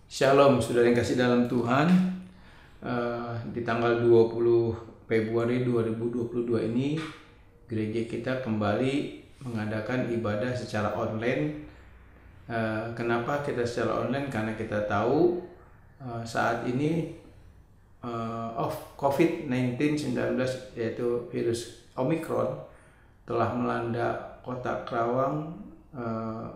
Shalom, saudara yang kasih dalam Tuhan. Di tanggal 20 Februari 2022 ini, gereja kita kembali mengadakan ibadah secara online. Kenapa kita secara online? Karena kita tahu saat ini COVID-19 yaitu virus Omicron telah melanda kota Kerawang.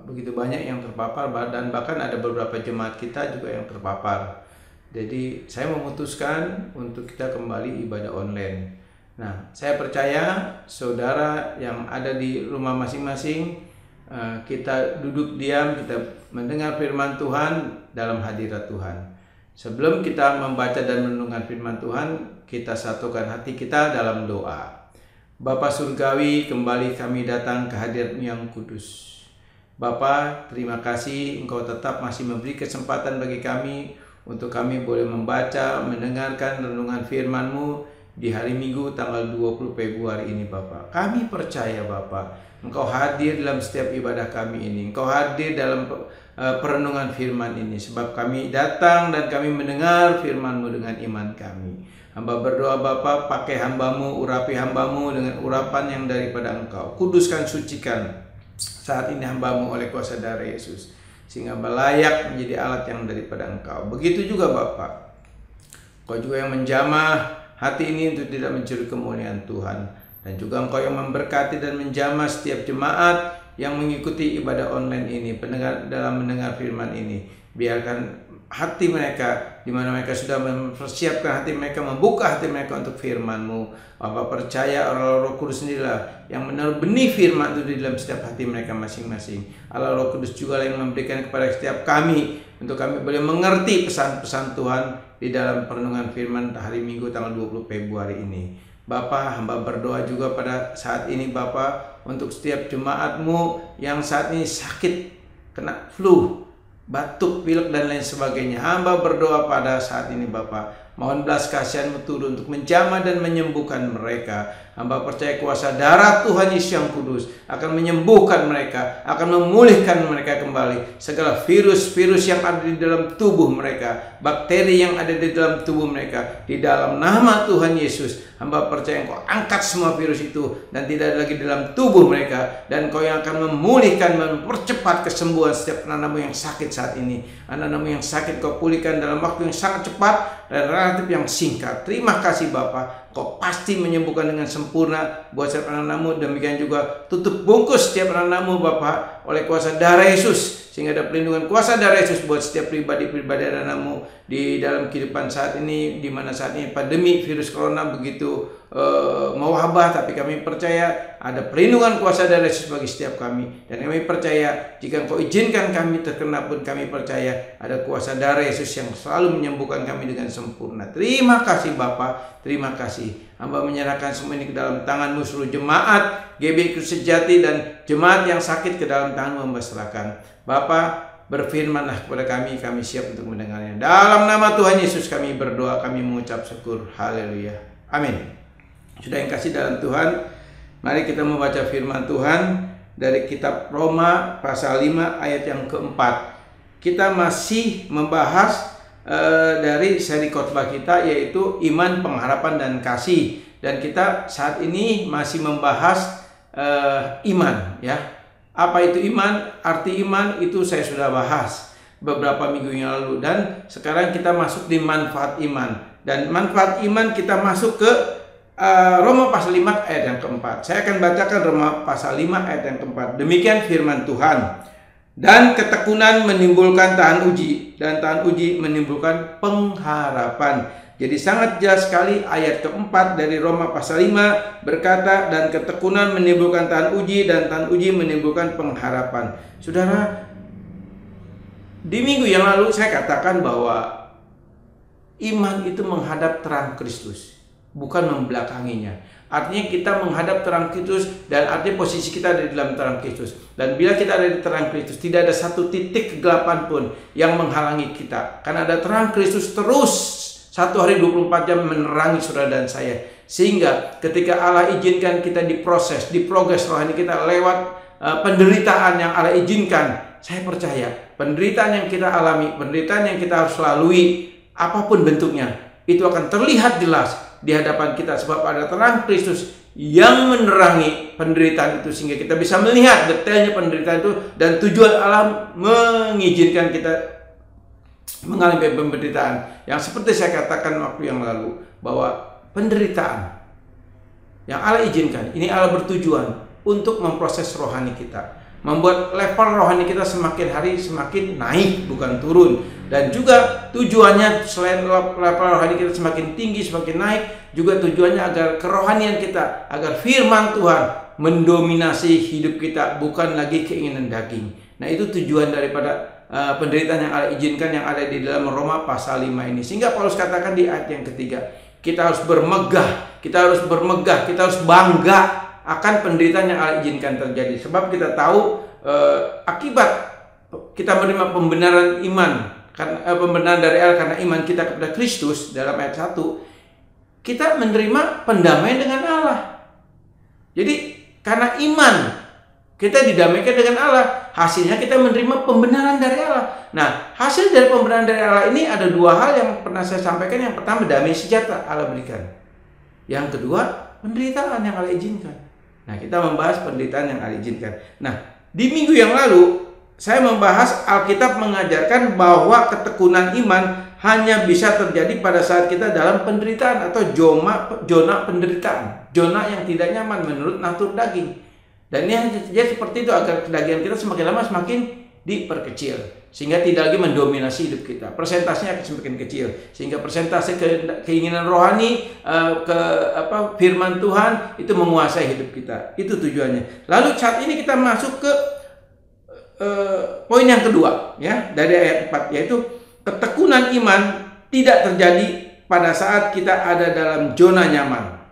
Begitu banyak yang terpapar, dan bahkan ada beberapa jemaat kita juga yang terpapar. Jadi saya memutuskan untuk kita kembali ibadah online. Nah, saya percaya saudara yang ada di rumah masing-masing, kita duduk diam, kita mendengar firman Tuhan dalam hadirat Tuhan. Sebelum kita membaca dan merenungkan firman Tuhan, kita satukan hati kita dalam doa. Bapa Surgawi, kembali kami datang ke hadirat-Mu yang kudus. Bapa, terima kasih Engkau tetap masih memberi kesempatan bagi kami untuk kami boleh membaca, mendengarkan renungan firman-Mu di hari Minggu tanggal 20 Februari ini Bapa. Kami percaya Bapa, Engkau hadir dalam setiap ibadah kami ini. Engkau hadir dalam perenungan firman ini. Sebab kami datang dan kami mendengar firman-Mu dengan iman kami. Hamba berdoa Bapa, pakai hamba-Mu, urapi hamba-Mu dengan urapan yang daripada Engkau. Kuduskan, sucikan saat ini hamba-Mu oleh kuasa darah Yesus, sehingga layak menjadi alat yang daripada Engkau. Begitu juga Bapa, Engkau juga yang menjamah hati ini untuk tidak mencuri kemuliaan Tuhan. Dan juga Engkau yang memberkati dan menjamah setiap jemaat yang mengikuti ibadah online ini, dalam mendengar firman ini. Biarkan hati mereka, di mana mereka sudah mempersiapkan hati mereka, membuka hati mereka untuk firman-Mu. Bapak percaya Allah Roh Kudus sendirilah yang menaruh benih firman itu di dalam setiap hati mereka masing-masing. Allah Roh Kudus juga yang memberikan kepada setiap kami, untuk kami boleh mengerti pesan-pesan Tuhan di dalam perenungan firman hari Minggu tanggal 20 Februari ini. Bapa, hamba berdoa juga pada saat ini Bapa, untuk setiap jemaat-Mu yang saat ini sakit, kena flu, batuk, pilek dan lain sebagainya. Hamba berdoa pada saat ini Bapa, mohon belas kasihan-Mu turun untuk menjamah dan menyembuhkan mereka. Hamba percaya kuasa darah Tuhan Yesus yang kudus akan menyembuhkan mereka, akan memulihkan mereka kembali. Segala virus-virus yang ada di dalam tubuh mereka, bakteri yang ada di dalam tubuh mereka, di dalam nama Tuhan Yesus, hamba percaya Engkau angkat semua virus itu dan tidak ada lagi dalam tubuh mereka. Dan Engkau yang akan memulihkan, mempercepat kesembuhan setiap anak-Mu yang sakit saat ini. Anak-Mu yang sakit Kau pulihkan dalam waktu yang sangat cepat dan relatif yang singkat. Terima kasih Bapa, Kau pasti menyembuhkan dengan sempurna buat setiap anak-Mu. Demikian juga tutup bungkus setiap anak-Mu Bapa oleh kuasa darah Yesus, sehingga ada pelindungan kuasa darah Yesus buat setiap pribadi-pribadi anak-Mu di dalam kehidupan saat ini, di mana saat ini pandemi virus corona begitu mewabah. Tapi kami percaya ada perlindungan kuasa darah Yesus bagi setiap kami, dan kami percaya jika Engkau izinkan kami terkena pun, kami percaya ada kuasa darah Yesus yang selalu menyembuhkan kami dengan sempurna. Terima kasih Bapa, terima kasih. Hamba menyerahkan semua ini ke dalam tangan-Mu, seluruh jemaat GBI Sejati dan jemaat yang sakit ke dalam tangan-Mu hamba serahkan. Bapa, berfirmanlah kepada kami, kami siap untuk mendengarnya. Dalam nama Tuhan Yesus kami berdoa, kami mengucap syukur. Haleluya. Amin. Sudah yang kasih dalam Tuhan, mari kita membaca firman Tuhan dari kitab Roma pasal 5 ayat yang keempat. Kita masih membahas dari seri khotbah kita, yaitu iman, pengharapan, dan kasih. Dan kita saat ini masih membahas iman, ya. Apa itu iman? Arti iman itu saya sudah bahas beberapa minggu yang lalu, dan sekarang kita masuk di manfaat iman. Dan manfaat iman kita masuk ke Roma pasal 5 ayat yang keempat. Saya akan bacakan Roma pasal 5 ayat yang keempat. Demikian firman Tuhan. Dan ketekunan menimbulkan tahan uji, dan tahan uji menimbulkan pengharapan. Jadi sangat jelas sekali ayat keempat dari Roma pasal 5 berkata, dan ketekunan menimbulkan tahan uji, dan tahan uji menimbulkan pengharapan. Saudara, di minggu yang lalu saya katakan bahwa iman itu menghadap terang Kristus, bukan membelakanginya. Artinya kita menghadap terang Kristus, dan artinya posisi kita ada di dalam terang Kristus. Dan bila kita ada di terang Kristus, tidak ada satu titik kegelapan pun yang menghalangi kita. Karena ada terang Kristus terus 1 hari 24 jam menerangi saudara dan saya. Sehingga ketika Allah izinkan kita diproses, diprogres rohani kita lewat penderitaan yang Allah izinkan, saya percaya penderitaan yang kita alami, penderitaan yang kita harus lalui, apapun bentuknya, itu akan terlihat jelas di hadapan kita, sebab ada terang Kristus yang menerangi penderitaan itu, sehingga kita bisa melihat detailnya penderitaan itu, dan tujuan Allah mengizinkan kita mengalami penderitaan yang seperti saya katakan waktu yang lalu, bahwa penderitaan yang Allah izinkan ini, Allah bertujuan untuk memproses rohani kita, membuat level rohani kita semakin hari semakin naik, bukan turun. Dan juga tujuannya selain level rohani kita semakin tinggi, semakin naik, juga tujuannya agar kerohanian kita, agar firman Tuhan mendominasi hidup kita, bukan lagi keinginan daging. Nah, itu tujuan daripada penderitaan yang Allah izinkan, yang ada di dalam Roma pasal 5 ini. Sehingga Paulus katakan di ayat yang ketiga, kita harus bermegah, kita harus bangga akan penderitaan yang Allah izinkan terjadi. Sebab kita tahu akibat kita menerima pembenaran iman, karena pembenaran dari Allah karena iman kita kepada Kristus, dalam ayat 1, kita menerima pendamaian dengan Allah. Jadi karena iman kita didamaikan dengan Allah, hasilnya kita menerima pembenaran dari Allah. Nah, hasil dari pembenaran dari Allah ini ada dua hal yang pernah saya sampaikan. Yang pertama, damai sejahtera Allah berikan. Yang kedua, penderitaan yang Allah izinkan. Nah, kita membahas penderitaan yang Allah izinkan. Nah, di minggu yang lalu saya membahas Alkitab mengajarkan bahwa ketekunan iman hanya bisa terjadi pada saat kita dalam penderitaan atau zona penderitaan, zona yang tidak nyaman menurut natur daging. Dan ini hanya terjadi seperti itu agar kedagingan kita semakin lama semakin diperkecil, sehingga tidak lagi mendominasi hidup kita. Persentasenya akan semakin kecil, sehingga persentase keinginan rohani, firman Tuhan itu menguasai hidup kita. Itu tujuannya. Lalu saat ini kita masuk ke poin yang kedua, ya, dari ayat 4, yaitu ketekunan iman tidak terjadi pada saat kita ada dalam zona nyaman.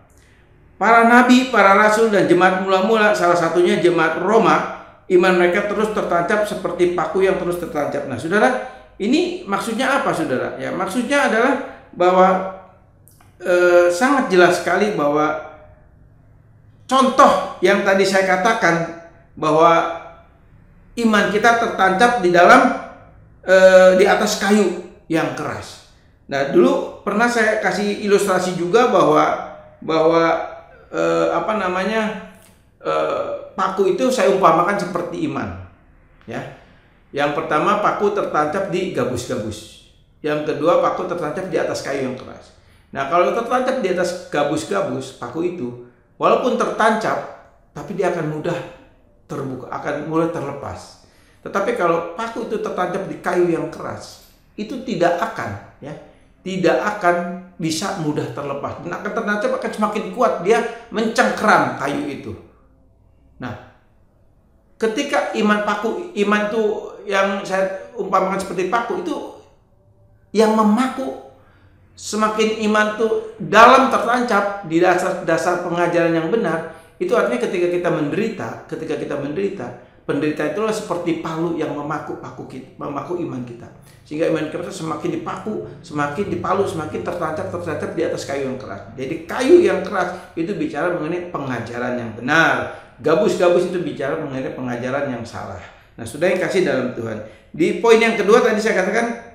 Para nabi, para rasul, dan jemaat mula-mula, salah satunya jemaat Roma, iman mereka terus tertancap seperti paku yang terus tertancap. Nah, saudara, ini maksudnya apa, saudara? Ya, maksudnya adalah bahwa sangat jelas sekali bahwa contoh yang tadi saya katakan, bahwa iman kita tertancap di dalam di atas kayu yang keras. Nah, dulu pernah saya kasih ilustrasi juga bahwa paku itu saya umpamakan seperti iman, ya. Yang pertama, paku tertancap di gabus-gabus. Yang kedua, paku tertancap di atas kayu yang keras. Nah, kalau tertancap di atas gabus-gabus, paku itu walaupun tertancap, tapi dia akan mudah terbuka, akan mudah terlepas. Tetapi kalau paku itu tertancap di kayu yang keras, itu tidak akan bisa mudah terlepas, dan akan tertancap, akan semakin kuat, dia mencengkeram kayu itu. Nah, ketika iman itu yang saya umpamakan seperti paku, itu yang memaku, semakin iman itu dalam tertancap di dasar pengajaran yang benar, itu artinya ketika kita menderita, penderitaan itulah seperti palu yang memaku iman kita, sehingga iman kita semakin dipaku, semakin dipalu, semakin tertancap di atas kayu yang keras. Jadi kayu yang keras itu bicara mengenai pengajaran yang benar, gabus-gabus itu bicara mengenai pengajaran yang salah. Nah, sudah yang kasih dalam Tuhan. Di poin yang kedua tadi saya katakan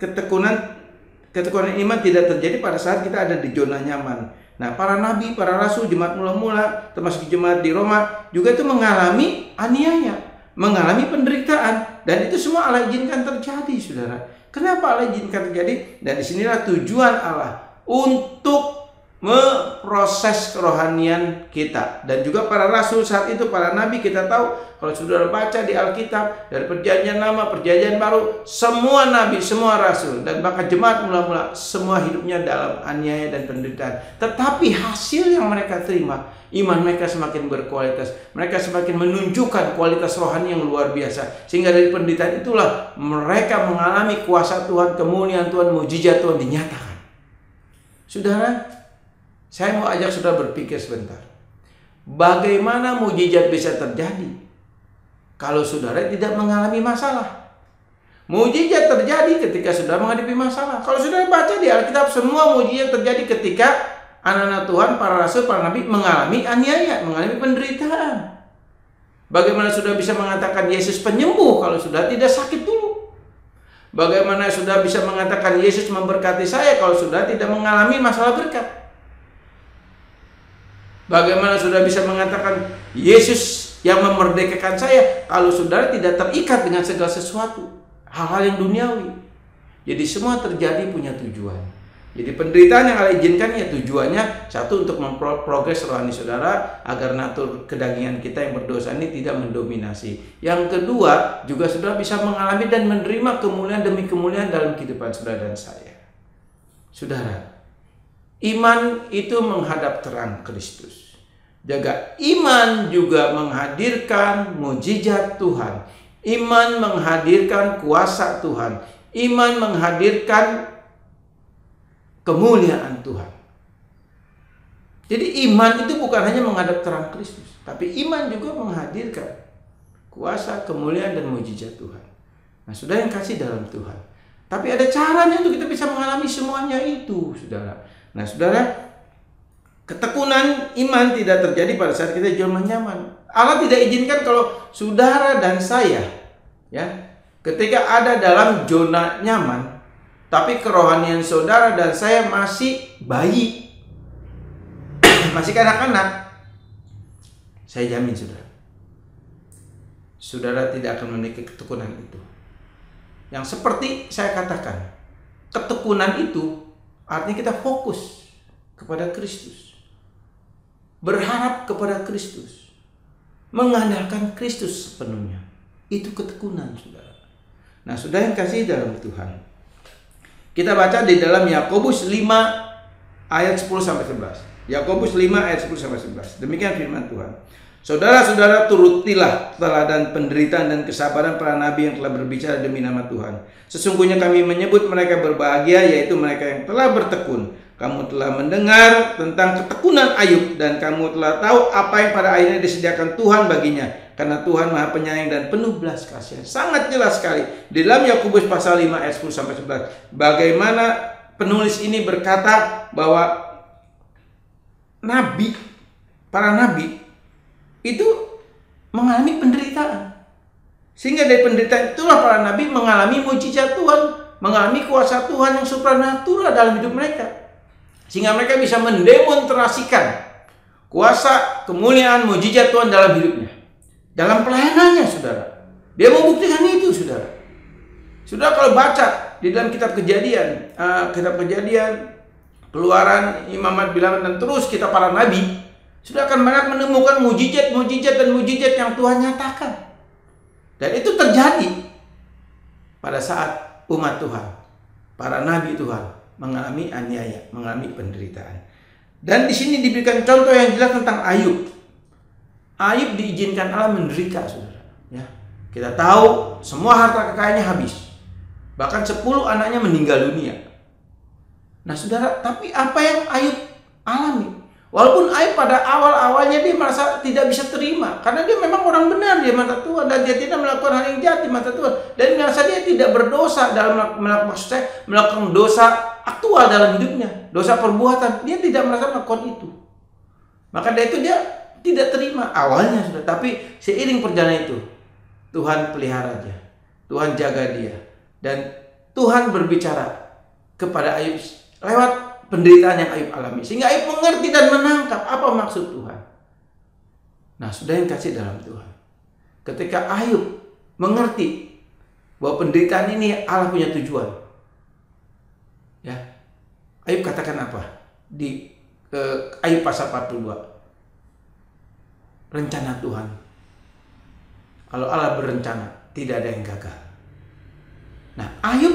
ketekunan iman tidak terjadi pada saat kita ada di zona nyaman. Nah, para nabi, para rasul, jemaat mula-mula, termasuk jemaat di Roma juga itu mengalami aniaya, mengalami penderitaan, dan itu semua Allah izinkan terjadi, saudara. Kenapa Allah izinkan terjadi? Dan disinilah tujuan Allah untuk memproses kerohanian kita. Dan juga para rasul saat itu, para nabi, kita tahu kalau saudara baca di Alkitab dari Perjanjian Lama, Perjanjian Baru, semua nabi, semua rasul, dan bahkan jemaat mula-mula, semua hidupnya dalam aniaya dan penderitaan. Tetapi hasil yang mereka terima, iman mereka semakin berkualitas, mereka semakin menunjukkan kualitas rohani yang luar biasa, sehingga dari penderitaan itulah mereka mengalami kuasa Tuhan, kemuliaan Tuhan, mujizat Tuhan dinyatakan. Saudara, saya mau ajak saudara berpikir sebentar. Bagaimana mujizat bisa terjadi kalau saudara tidak mengalami masalah? Mujizat terjadi ketika saudara menghadapi masalah. Kalau saudara baca di Alkitab, semua mujizat terjadi ketika anak-anak Tuhan, para rasul, para nabi mengalami aniaya, mengalami penderitaan. Bagaimana saudara bisa mengatakan Yesus penyembuh kalau saudara tidak sakit dulu? Bagaimana saudara bisa mengatakan Yesus memberkati saya kalau saudara tidak mengalami masalah berkat? Bagaimana saudara bisa mengatakan Yesus yang memerdekakan saya kalau saudara tidak terikat dengan segala sesuatu, hal-hal yang duniawi? Jadi semua terjadi punya tujuan. Jadi penderitaan yang Allah izinkan ya tujuannya satu untuk memprogres rohani saudara agar natur kedagingan kita yang berdosa ini tidak mendominasi. Yang kedua juga saudara bisa mengalami dan menerima kemuliaan demi kemuliaan dalam kehidupan saudara dan saya. Saudara, iman itu menghadap terang Kristus. Jaga iman juga menghadirkan mujizat Tuhan. Iman menghadirkan kuasa Tuhan. Iman menghadirkan kemuliaan Tuhan. Jadi iman itu bukan hanya menghadap terang Kristus, tapi iman juga menghadirkan kuasa, kemuliaan, dan mujizat Tuhan. Nah, saudara yang kasih dalam Tuhan. Tapi ada caranya untuk kita bisa mengalami semuanya itu, saudara. Nah, saudara, ketekunan iman tidak terjadi pada saat kita zona nyaman. Allah tidak izinkan kalau saudara dan saya, ya, ketika ada dalam zona nyaman, tapi kerohanian saudara dan saya masih bayi, masih kanak-kanak, saya jamin saudara tidak akan memiliki ketekunan itu. Yang seperti saya katakan, ketekunan itu artinya kita fokus kepada Kristus, berharap kepada Kristus, mengandalkan Kristus sepenuhnya. Itu ketekunan, saudara. Nah, saudara yang kasih dalam Tuhan, kita baca di dalam Yakobus 5 ayat 10-11. Yakobus 5 ayat 10-11. Demikian firman Tuhan. Saudara-saudara, turutilah teladan penderitaan dan kesabaran para nabi yang telah berbicara demi nama Tuhan. Sesungguhnya kami menyebut mereka berbahagia, yaitu mereka yang telah bertekun. Kamu telah mendengar tentang ketekunan Ayub, dan kamu telah tahu apa yang pada akhirnya disediakan Tuhan baginya. Karena Tuhan Maha Penyayang dan penuh belas kasihan. Sangat jelas sekali di dalam Yakobus pasal 5 ayat 10-11. Bagaimana penulis ini berkata bahwa para nabi itu mengalami penderitaan. Sehingga dari penderitaan itulah para nabi mengalami mujizat Tuhan, mengalami kuasa Tuhan yang supranatural dalam hidup mereka. Sehingga mereka bisa mendemonstrasikan kuasa, kemuliaan, mujizat Tuhan dalam hidupnya. Dalam pelayanannya, saudara. Dia membuktikan itu, saudara. Saudara kalau baca di dalam kitab Kejadian, Keluaran, Imamat, Bilangan, dan terus kita para nabi, sudah akan banyak menemukan mujizat dan mujizat yang Tuhan nyatakan. Dan itu terjadi pada saat umat Tuhan, para nabi Tuhan mengalami aniaya, mengalami penderitaan. Dan di sini diberikan contoh yang jelas tentang Ayub. Ayub diizinkan Allah menderita, saudara. Ya, kita tahu semua harta kekayaannya habis. Bahkan 10 anaknya meninggal dunia. Nah, saudara, tapi apa yang Ayub alami? Walaupun Ayub pada awal-awalnya dia merasa tidak bisa terima, karena dia memang orang benar di mata Tuhan, dan dia tidak melakukan hal yang jahat di mata Tuhan, dan merasa dia tidak berdosa dalam melakukan dosa aktual dalam hidupnya, dosa perbuatan. Dia tidak merasa melakukan itu. Maka dari itu dia tidak terima awalnya, sudah. Tapi seiring perjalanan itu, Tuhan pelihara dia, Tuhan jaga dia, dan Tuhan berbicara kepada Ayub lewat penderitaan yang Ayub alami, sehingga Ayub mengerti dan menangkap apa maksud Tuhan. Nah, sudah yang kasih dalam Tuhan, ketika Ayub mengerti bahwa penderitaan ini Allah punya tujuan, ya, Ayub katakan apa di Ayub pasal 42? Rencana Tuhan, kalau Allah berencana tidak ada yang gagal. Nah, Ayub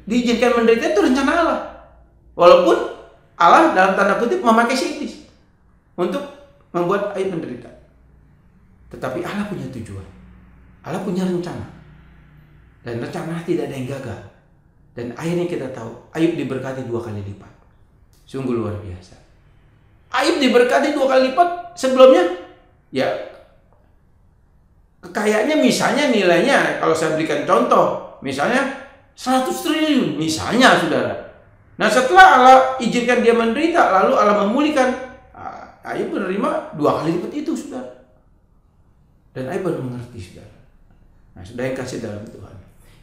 diizinkan menderita itu rencana Allah. Walaupun Allah dalam tanda kutip memakai si iblis untuk membuat Ayub menderita. Tetapi Allah punya tujuan. Allah punya rencana. Dan rencana tidak ada yang gagal. Dan akhirnya kita tahu Ayub diberkati 2 kali lipat. Sungguh luar biasa. Ayub diberkati 2 kali lipat. Sebelumnya, ya, kekayaannya misalnya nilainya, kalau saya berikan contoh, misalnya 100 triliun, misalnya, saudara. Nah, setelah Allah izinkan dia menderita, lalu Allah memulihkan, Ayub menerima 2 kali lipat itu, saudara. Dan Ayub baru mengerti, saudara. Nah, saudara yang kasih dalam Tuhan,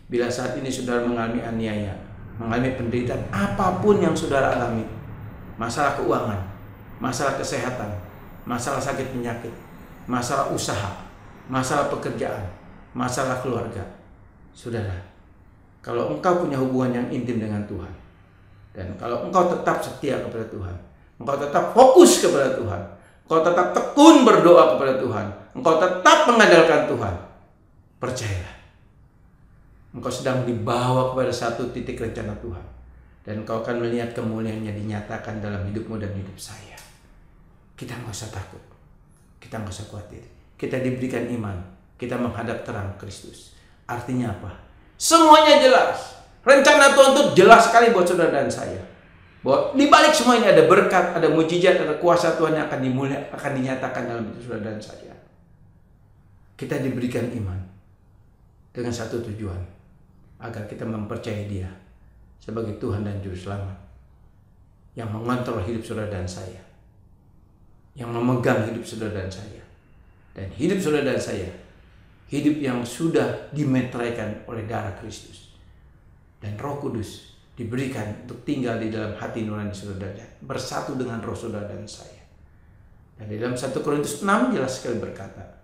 Bila saat ini saudara mengalami aniaya, mengalami penderitaan, apapun yang saudara alami, masalah keuangan, masalah kesehatan, masalah sakit penyakit, masalah usaha, masalah pekerjaan, masalah keluarga, saudara, kalau engkau punya hubungan yang intim dengan Tuhan, dan kalau engkau tetap setia kepada Tuhan, engkau tetap fokus kepada Tuhan, engkau tetap tekun berdoa kepada Tuhan, engkau tetap mengandalkan Tuhan, percayalah, engkau sedang dibawa kepada satu titik rencana Tuhan. Dan engkau akan melihat kemuliaannya dinyatakan dalam hidupmu dan hidup saya. Kita nggak usah takut, kita nggak usah khawatir. Kita diberikan iman, kita menghadap terang Kristus. Artinya apa? Semuanya jelas. Rencana Tuhan itu jelas sekali buat saudara dan saya. Bahwa di balik semua ini ada berkat, ada mujizat, ada kuasa Tuhan yang akan dinyatakan dalam hidup saudara dan saya. Kita diberikan iman dengan satu tujuan, agar kita mempercayai Dia sebagai Tuhan dan Juru Selamat yang mengontrol hidup saudara dan saya, yang memegang hidup saudara dan saya, dan hidup saudara dan saya, hidup yang sudah dimeteraikan oleh darah Kristus, dan Roh Kudus diberikan untuk tinggal di dalam hati nurani saudara, bersatu dengan roh saudara dan saya. Dan di dalam 1 Korintus 6 jelas sekali berkata,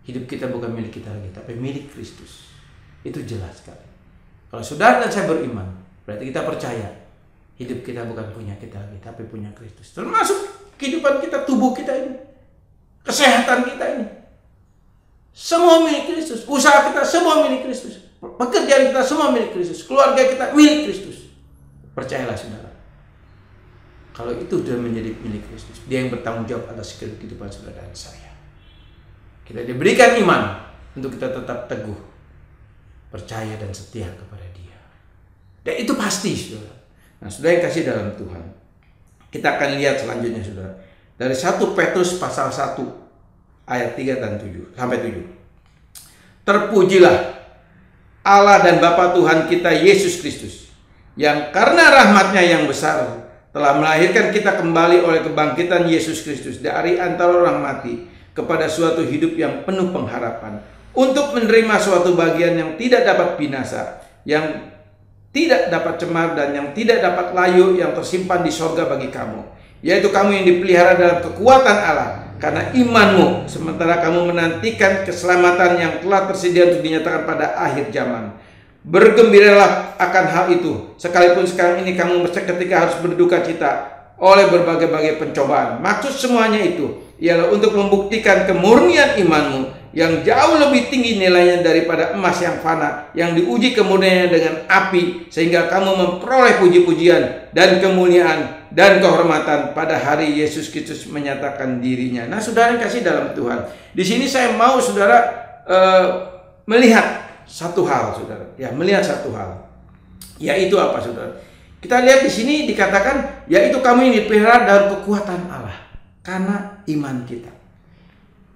hidup kita bukan milik kita lagi, tapi milik Kristus. Itu jelas sekali. Kalau saudara dan saya beriman, berarti kita percaya hidup kita bukan punya kita lagi, tapi punya Kristus. Termasuk kehidupan kita, tubuh kita ini, kesehatan kita ini, semua milik Kristus. Usaha kita semua milik Kristus. Pekerjaan kita semua milik Kristus. Keluarga kita milik Kristus. Percayalah saudara, kalau itu sudah menjadi milik Kristus, Dia yang bertanggung jawab atas kehidupan saudara dan saya. Kita diberikan iman untuk kita tetap teguh, percaya dan setia kepada Dia. Dan itu pasti, saudara. Nah, saudara yang kasih dalam Tuhan, kita akan lihat selanjutnya, saudara. Dari 1 Petrus pasal 1 ayat 3 dan 7 sampai 7. Terpujilah Allah dan Bapa Tuhan kita Yesus Kristus, yang karena rahmat-Nya yang besar telah melahirkan kita kembali oleh kebangkitan Yesus Kristus dari antara orang mati kepada suatu hidup yang penuh pengharapan, untuk menerima suatu bagian yang tidak dapat binasa, yang tidak dapat cemar, dan yang tidak dapat layu, yang tersimpan di sorga bagi kamu, yaitu kamu yang dipelihara dalam kekuatan Allah karena imanmu, sementara kamu menantikan keselamatan yang telah tersedia untuk dinyatakan pada akhir zaman. Bergembiralah akan hal itu, sekalipun sekarang ini kamu ketika harus berduka cita oleh berbagai-bagai pencobaan. Maksud semuanya itu ialah untuk membuktikan kemurnian imanmu yang jauh lebih tinggi nilainya daripada emas yang fana, yang diuji kemurniannya dengan api, sehingga kamu memperoleh puji-pujian dan kemuliaan dan kehormatan pada hari Yesus Kristus menyatakan dirinya. Nah, saudara yang kasih dalam Tuhan, di sini saya mau saudara melihat satu hal, saudara. Ya, melihat satu hal. Yaitu apa, saudara? Kita lihat di sini dikatakan, yaitu kamu yang dipelihara dalam kekuatan Allah karena iman kita.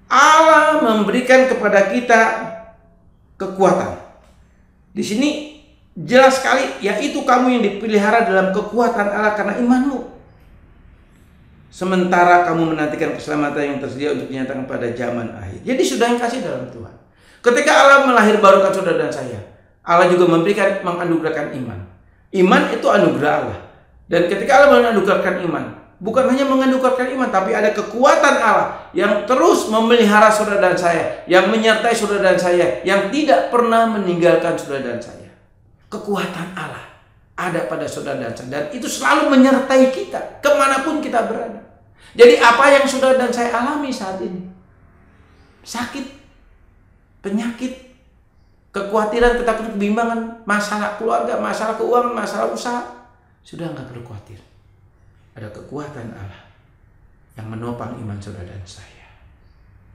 Allah memberikan kepada kita kekuatan. Di sini jelas sekali, yaitu kamu yang dipelihara dalam kekuatan Allah karena imanmu, sementara kamu menantikan keselamatan yang tersedia untuk dinyatakan pada zaman akhir. Jadi sudah yang kasih dalam Tuhan, ketika Allah melahirbarukan saudara dan saya, Allah juga menganugerahkan iman. Iman itu anugerah Allah. Dan ketika Allah menganugerahkan iman, bukan hanya menganugerahkan iman, tapi ada kekuatan Allah yang terus memelihara saudara dan saya, yang menyertai saudara dan saya, yang tidak pernah meninggalkan saudara dan saya. Kekuatan Allah ada pada saudara dan saya, dan itu selalu menyertai kita kemanapun kita berada. Jadi apa yang saudara dan saya alami saat ini, sakit, penyakit, kekhawatiran, ketakutan, kebimbangan, masalah keluarga, masalah keuangan, masalah usaha, sudah nggak perlu khawatir. Ada kekuatan Allah yang menopang iman saudara dan saya.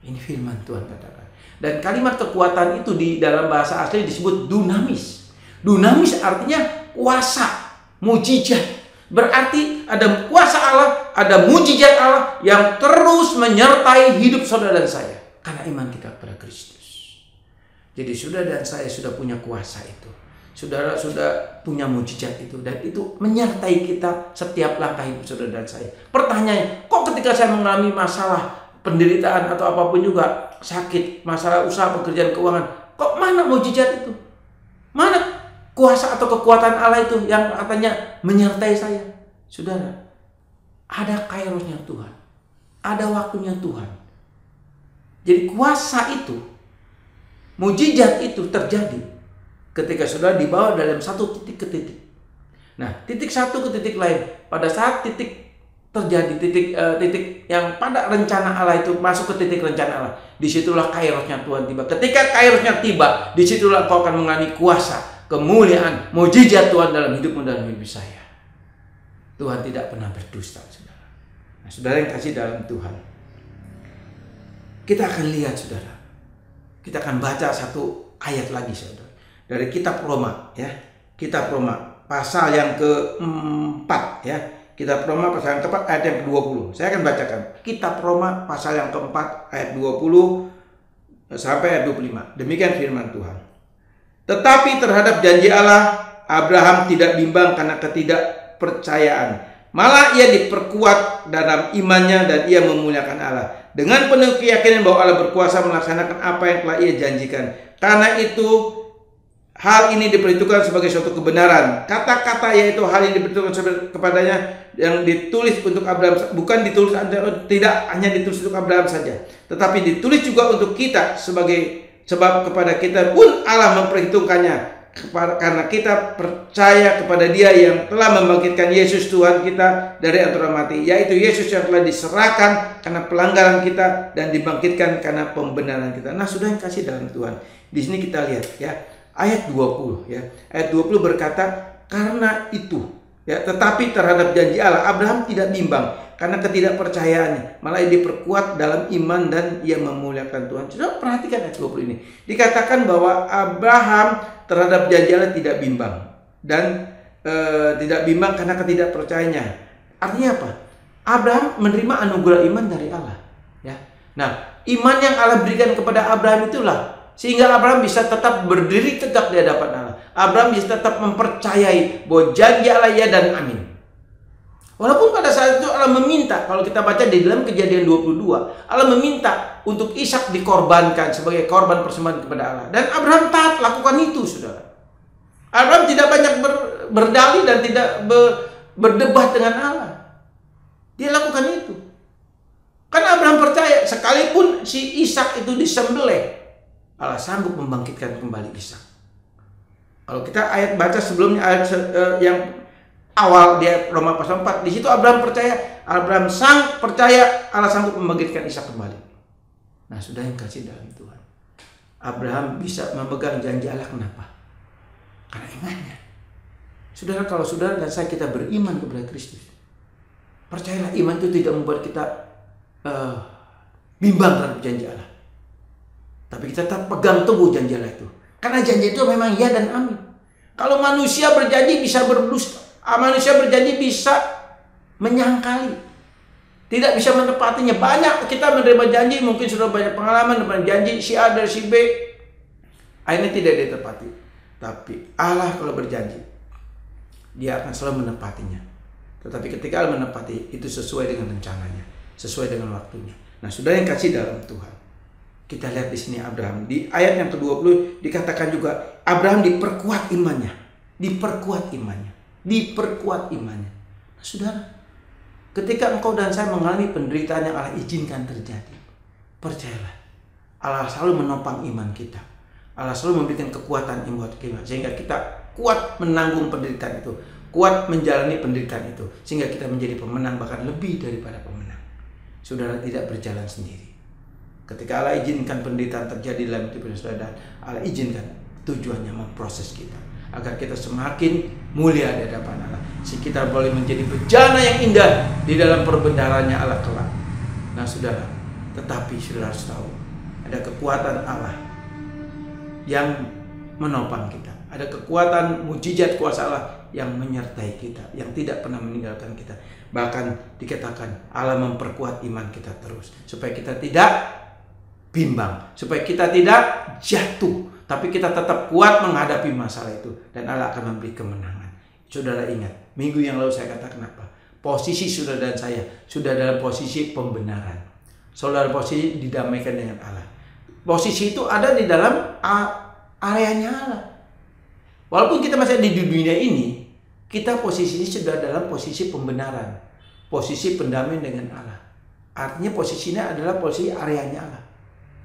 Ini firman Tuhan katakan. Dan kalimat kekuatan itu di dalam bahasa asli disebut dunamis. Dunamis artinya kuasa, mujizat. Berarti ada kuasa Allah, ada mujizat Allah yang terus menyertai hidup saudara dan saya karena iman kita kepada Kristus. Jadi saudara dan saya sudah punya kuasa itu. Saudara sudah punya mujizat itu, dan itu menyertai kita setiap langkah hidup saudara dan saya. Pertanyaannya, kok ketika saya mengalami masalah penderitaan atau apapun juga, sakit, masalah usaha, pekerjaan, keuangan, kok mana mujizat itu? Mana kuasa atau kekuatan Allah itu yang katanya menyertai saya? Saudara, ada kairosnya Tuhan. Ada waktunya Tuhan. Jadi kuasa itu, mujizat itu terjadi ketika saudara dibawa dalam satu titik ke titik. Nah, titik satu ke titik lain. Pada saat titik terjadi, titik yang pada rencana Allah itu masuk ke titik rencana Allah, disitulah kairosnya Tuhan tiba. Ketika kairosnya tiba, disitulah kau akan mengalami kuasa, kemuliaan, mujizat Tuhan dalam hidupmu dan hidup saya. Tuhan tidak pernah berdusta, saudara. Nah, saudara yang kasih dalam Tuhan, kita akan lihat, saudara. Kita akan baca satu ayat lagi, saudara, dari kitab Roma, ya. Kitab Roma pasal yang keempat, ya. Kitab Roma pasal yang keempat ayat yang ke-20. Saya akan bacakan. Kitab Roma pasal yang keempat ayat 20 sampai ayat 25. Demikian firman Tuhan. Tetapi terhadap janji Allah, Abraham tidak bimbang karena ketidakpercayaan. Malah ia diperkuat dalam imannya dan ia memuliakan Allah. Dengan penuh keyakinan bahwa Allah berkuasa melaksanakan apa yang telah ia janjikan. Karena itu hal ini diperhitungkan sebagai suatu kebenaran. Kata-kata yaitu hal yang diperhitungkan kepadanya yang ditulis untuk Abraham, bukan ditulis, tidak hanya ditulis untuk Abraham saja, tetapi ditulis juga untuk kita sebab kepada kita pun Allah memperhitungkannya karena kita percaya kepada Dia yang telah membangkitkan Yesus Tuhan kita dari antara mati, yaitu Yesus yang telah diserahkan karena pelanggaran kita dan dibangkitkan karena pembenaran kita. Nah, sudah yang kasih dalam Tuhan. Di sini kita lihat, ya. Ayat 20, ya. Ayat 20 berkata, karena itu, ya, tetapi terhadap janji Allah, Abraham tidak bimbang karena ketidakpercayaannya, malah ia diperkuat dalam iman dan ia memuliakan Tuhan. Sudah perhatikan ayat 20 ini. Dikatakan bahwa Abraham terhadap janji Allah tidak bimbang dan tidak bimbang karena ketidakpercayaannya. Artinya apa? Abraham menerima anugerah iman dari Allah, ya. Nah, iman yang Allah berikan kepada Abraham itulah sehingga Abraham bisa tetap berdiri tegak di hadapan Allah. Abraham bisa tetap mempercayai bahwa janji Allah ya dan amin. Walaupun pada saat itu Allah meminta, kalau kita baca di dalam Kejadian 22, Allah meminta untuk Ishak dikorbankan sebagai korban persembahan kepada Allah. Dan Abraham taat lakukan itu, saudara. Abraham tidak banyak berdalih dan tidak berdebat dengan Allah. Dia lakukan itu. Karena Abraham percaya, sekalipun si Ishak itu disembelih, Allah sanggup membangkitkan kembali Ishak. Kalau kita ayat baca sebelumnya, ayat yang awal di Roma pasal 4, di situ Abraham percaya, Allah sanggup membangkitkan Ishak kembali. Nah, sudah yang kasih dalam Tuhan, Abraham bisa memegang janji Allah. Kenapa? Karena imannya. Saudara, kalau saudara dan saya kita beriman kepada Kristus, percayalah, iman itu tidak membuat kita bimbang terhadap janji Allah. Tapi kita tetap pegang teguh janji Allah itu. Karena janji itu memang ya dan amin. Kalau manusia berjanji bisa berdusta. Manusia berjanji bisa menyangkali. Tidak bisa menepatinya. Banyak kita menerima janji. Mungkin sudah banyak pengalaman dengan janji si A dari si B. Akhirnya tidak ditepati. Tapi Allah kalau berjanji, Dia akan selalu menepatinya. Tetapi ketika Allah menepati, itu sesuai dengan rencananya. Sesuai dengan waktunya. Nah, saudara yang kasih dalam Tuhan, kita lihat di sini Abraham. Di ayat yang ke-20 dikatakan juga Abraham diperkuat imannya. Diperkuat imannya. Diperkuat imannya. Nah, saudara, ketika engkau dan saya mengalami penderitaan yang Allah izinkan terjadi, percayalah, Allah selalu menopang iman kita. Allah selalu memberikan kekuatan iman kita sehingga kita kuat menanggung penderitaan itu, kuat menjalani penderitaan itu, sehingga kita menjadi pemenang, bahkan lebih daripada pemenang. Saudara tidak berjalan sendiri. Ketika Allah izinkan penderitaan terjadi dalam hidup saudara, Allah izinkan tujuannya memproses kita agar kita semakin mulia di hadapan Allah, sehingga kita boleh menjadi bejana yang indah di dalam perbendaharanya Allah kelak. Nah, saudara, tetapi saudara harus tahu ada kekuatan Allah yang menopang kita, ada kekuatan mujizat kuasa Allah yang menyertai kita, yang tidak pernah meninggalkan kita. Bahkan dikatakan Allah memperkuat iman kita terus supaya kita tidak bimbang, supaya kita tidak jatuh, tapi kita tetap kuat menghadapi masalah itu, dan Allah akan memberi kemenangan. Saudara ingat, minggu yang lalu saya katakan apa? Posisi saudara dan saya sudah dalam posisi pembenaran. Saudara posisi didamaikan dengan Allah. Posisi itu ada di dalam areanya Allah. Walaupun kita masih ada di dunia ini, kita posisinya sudah dalam posisi pembenaran, posisi pendamaian dengan Allah. Artinya posisinya adalah posisi areanya Allah.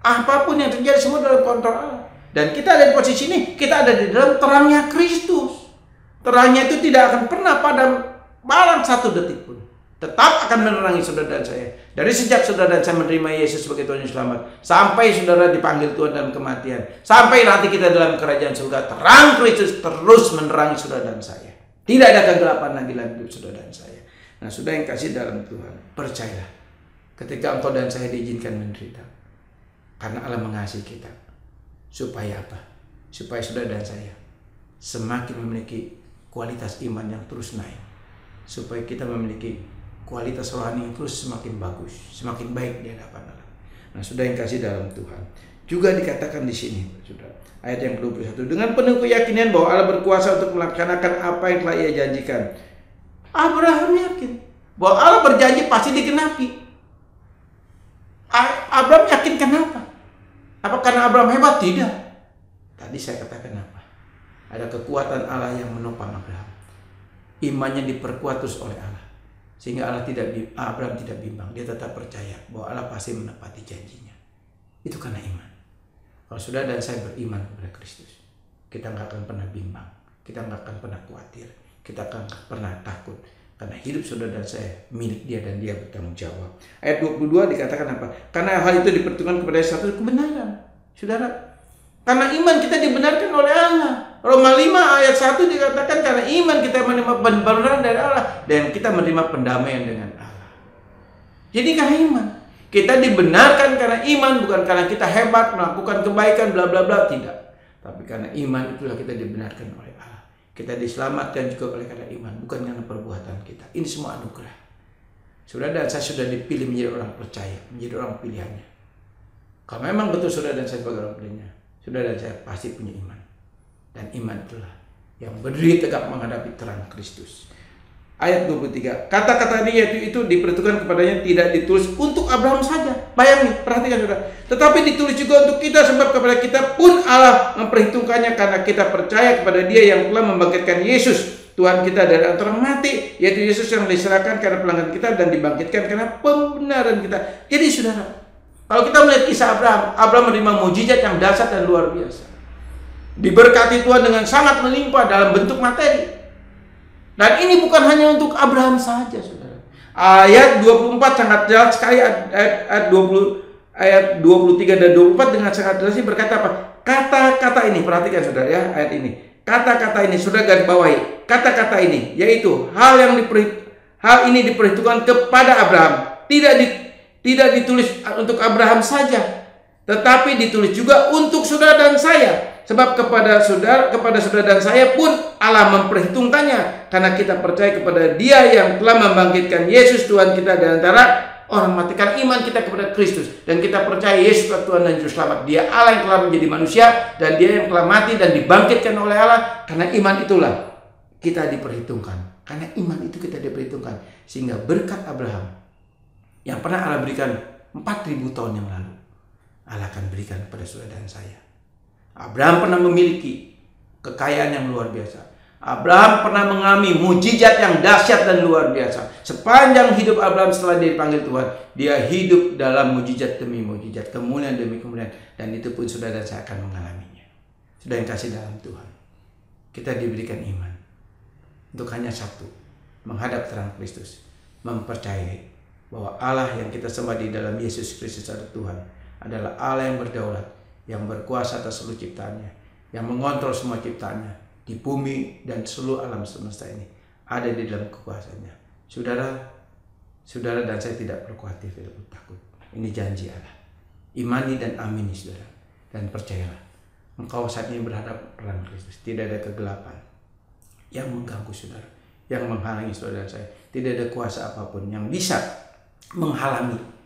Apapun yang terjadi semua dalam kontrol Allah. Dan kita ada di posisi ini, kita ada di dalam terangnya Kristus. Terangnya itu tidak akan pernah padam malam satu detik pun. Tetap akan menerangi saudara dan saya. Dari sejak saudara dan saya menerima Yesus sebagai Tuhan yang selamat, sampai saudara dipanggil Tuhan dalam kematian, sampai nanti kita dalam kerajaan surga, terang Kristus terus menerangi saudara dan saya. Tidak ada kegelapan lagi dalam hidup saudara dan saya. Nah, saudara yang kasih dalam Tuhan, percayalah, ketika engkau dan saya diizinkan menderita, karena Allah mengasihi kita. Supaya apa? Supaya saudara dan saya semakin memiliki kualitas iman yang terus naik. Supaya kita memiliki kualitas rohani yang terus semakin bagus, semakin baik di hadapan Allah. Nah, saudara yang kasih dalam Tuhan, juga dikatakan di sini, saudara, ayat yang ke-21, dengan penuh keyakinan bahwa Allah berkuasa untuk melaksanakan apa yang telah Ia janjikan. Abraham yakin bahwa Allah berjanji pasti digenapi. Abraham yakin kenapa? Apa karena Abraham hebat? Tidak. Tadi saya katakan apa? Ada kekuatan Allah yang menopang Abraham. Imannya diperkuat terus oleh Allah. Sehingga Abraham tidak bimbang. Dia tetap percaya bahwa Allah pasti menepati janjinya. Itu karena iman. Kalau saudara dan saya beriman kepada Kristus, kita nggak akan pernah bimbang. Kita nggak akan pernah khawatir. Kita akan pernah takut. Karena hidup saudara dan saya milik Dia dan Dia bertanggung jawab. Ayat 22 dikatakan apa? Karena hal itu diperuntukkan kepada satu kebenaran. Saudara, karena iman kita dibenarkan oleh Allah. Roma 5 ayat 1 dikatakan karena iman kita menerima pembenaran dari Allah dan kita menerima pendamaian dengan Allah. Jadi karena iman kita dibenarkan karena iman, bukan karena kita hebat melakukan kebaikan bla bla bla, tidak. Tapi karena iman itulah kita dibenarkan oleh Allah. Kita diselamatkan juga oleh karena iman, bukan karena perbuatan kita. Ini semua anugerah. Saudara dan saya sudah dipilih menjadi orang percaya, menjadi orang pilihannya. Kalau memang betul saudara dan saya sebagai orang pilihannya, saudara dan saya pasti punya iman. Dan iman itulah yang berdiri tegak menghadapi terang Kristus. Ayat 23. Kata-kata dia itu diperuntukkan kepadanya tidak ditulis untuk Abraham saja. Bayangin, perhatikan saudara. Tetapi ditulis juga untuk kita, sebab kepada kita pun Allah memperhitungkannya karena kita percaya kepada Dia yang telah membangkitkan Yesus Tuhan kita dari antara mati, yaitu Yesus yang diserahkan karena pelanggaran kita dan dibangkitkan karena pembenaran kita. Jadi saudara, kalau kita melihat kisah Abraham menerima mujizat yang dahsyat dan luar biasa. Diberkati Tuhan dengan sangat melimpah dalam bentuk materi. Dan ini bukan hanya untuk Abraham saja, saudara. Ayat 24 sangat jelas sekali, ayat 23 dan 24 dengan sangat jelas berkata apa? Kata-kata ini, perhatikan saudara ya, ayat ini. Kata-kata ini, saudara garis bawahi. Kata-kata ini, yaitu hal ini diperhitungkan kepada Abraham. Tidak ditulis untuk Abraham saja, tetapi ditulis juga untuk saudara dan saya. Sebab kepada saudara dan saya pun Allah memperhitungkannya karena kita percaya kepada Dia yang telah membangkitkan Yesus Tuhan kita dari antara orang mati. Karena iman kita kepada Kristus dan kita percaya Yesus Tuhan dan Juru Selamat. Dia Allah yang telah menjadi manusia dan Dia yang telah mati dan dibangkitkan oleh Allah. Karena iman itulah kita diperhitungkan. Karena iman itu kita diperhitungkan sehingga berkat Abraham yang pernah Allah berikan 4.000 tahun yang lalu, Allah akan berikan kepada saudara dan saya. Abraham pernah memiliki kekayaan yang luar biasa. Abraham pernah mengalami mujizat yang dahsyat dan luar biasa. Sepanjang hidup Abraham setelah dia dipanggil Tuhan, dia hidup dalam mujizat demi mujizat, kemuliaan demi kemuliaan, dan itu pun saudara dan saya akan mengalaminya. Sudah yang kasih dalam Tuhan, kita diberikan iman untuk hanya satu, menghadap terang Kristus, mempercayai bahwa Allah yang kita sembah di dalam Yesus Kristus adalah Tuhan, adalah Allah yang berdaulat, yang berkuasa atas seluruh ciptaannya, yang mengontrol semua ciptaannya di bumi dan seluruh alam semesta ini, ada di dalam kekuasaannya. Saudara dan saya tidak perlu khawatir, tidak perlu takut. Ini janji Allah. Imani dan amini saudara, dan percayalah, engkau saat ini berhadap terang Kristus. Tidak ada kegelapan yang mengganggu saudara, yang menghalangi saudara dan saya. Tidak ada kuasa apapun yang bisa menghalangi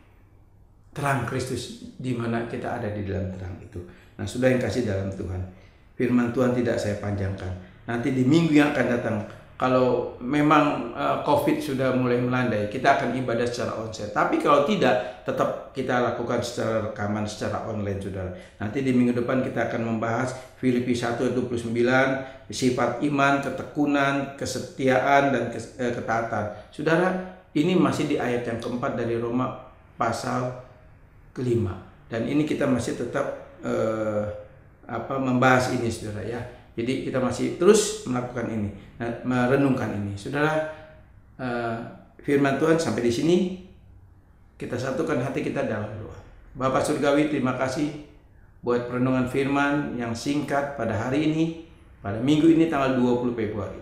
terang Kristus di mana kita ada di dalam terang itu. Nah, sudah yang kasih dalam Tuhan, firman Tuhan tidak saya panjangkan. Nanti di minggu yang akan datang kalau memang COVID sudah mulai melandai, kita akan ibadah secara onsite. Tapi kalau tidak, tetap kita lakukan secara rekaman, secara online, saudara. Nanti di minggu depan kita akan membahas Filipi 1:29, sifat iman, ketekunan, kesetiaan, dan ketaatan. Saudara, ini masih di ayat yang keempat dari Roma pasal ke-5. Dan ini kita masih tetap membahas ini, saudara ya. Jadi kita masih terus melakukan ini, merenungkan ini. Saudara, firman Tuhan sampai di sini, kita satukan hati kita dalam doa. Bapa Surgawi, terima kasih buat perenungan firman yang singkat pada hari ini, pada minggu ini tanggal 20 Februari.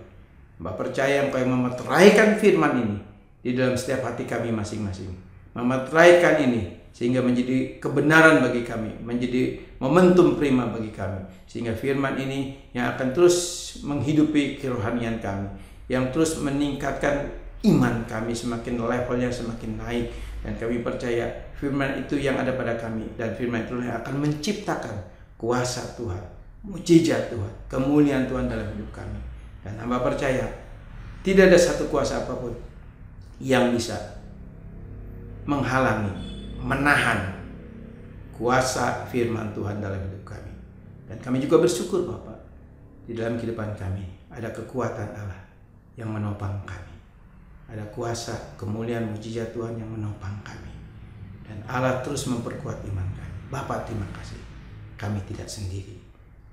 Mbak percaya Engkau yang memeteraikan firman ini di dalam setiap hati kami masing-masing. Memeteraikan ini sehingga menjadi kebenaran bagi kami, menjadi momentum prima bagi kami, sehingga firman ini yang akan terus menghidupi kerohanian kami, yang terus meningkatkan iman kami, semakin levelnya semakin naik. Dan kami percaya firman itu yang ada pada kami, dan firman itu yang akan menciptakan kuasa Tuhan, mujizat Tuhan, kemuliaan Tuhan dalam hidup kami. Dan hamba percaya tidak ada satu kuasa apapun yang bisa menghalangi, menahan kuasa firman Tuhan dalam hidup kami. Dan kami juga bersyukur Bapak, di dalam kehidupan kami ada kekuatan Allah yang menopang kami. Ada kuasa, kemuliaan, mujizat Tuhan yang menopang kami. Dan Allah terus memperkuat iman kami. Bapak, terima kasih. Kami tidak sendiri.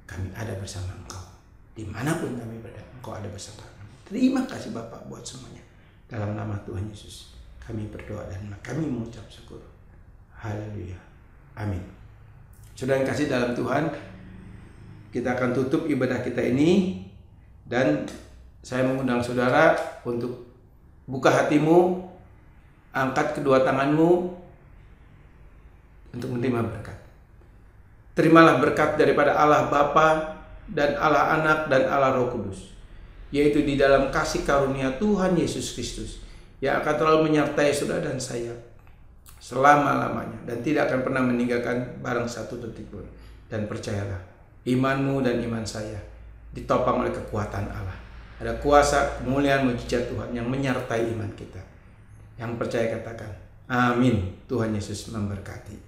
Kami ada bersama Engkau. Dimanapun kami berada, Engkau ada bersama kami. Terima kasih Bapak buat semuanya. Dalam nama Tuhan Yesus kami berdoa dan kami mengucap syukur. Haleluya. Amin. Saudara yang kasih dalam Tuhan, kita akan tutup ibadah kita ini, dan saya mengundang saudara untuk buka hatimu, angkat kedua tanganmu untuk menerima berkat. Terimalah berkat daripada Allah Bapa dan Allah Anak dan Allah Roh Kudus, yaitu di dalam kasih karunia Tuhan Yesus Kristus yang akan selalu menyertai saudara dan saya selama-lamanya, dan tidak akan pernah meninggalkan barang satu detik pun. Dan percayalah, imanmu dan iman saya ditopang oleh kekuatan Allah. Ada kuasa, kemuliaan, mujizat Tuhan yang menyertai iman kita. Yang percaya katakan, amin. Tuhan Yesus memberkati.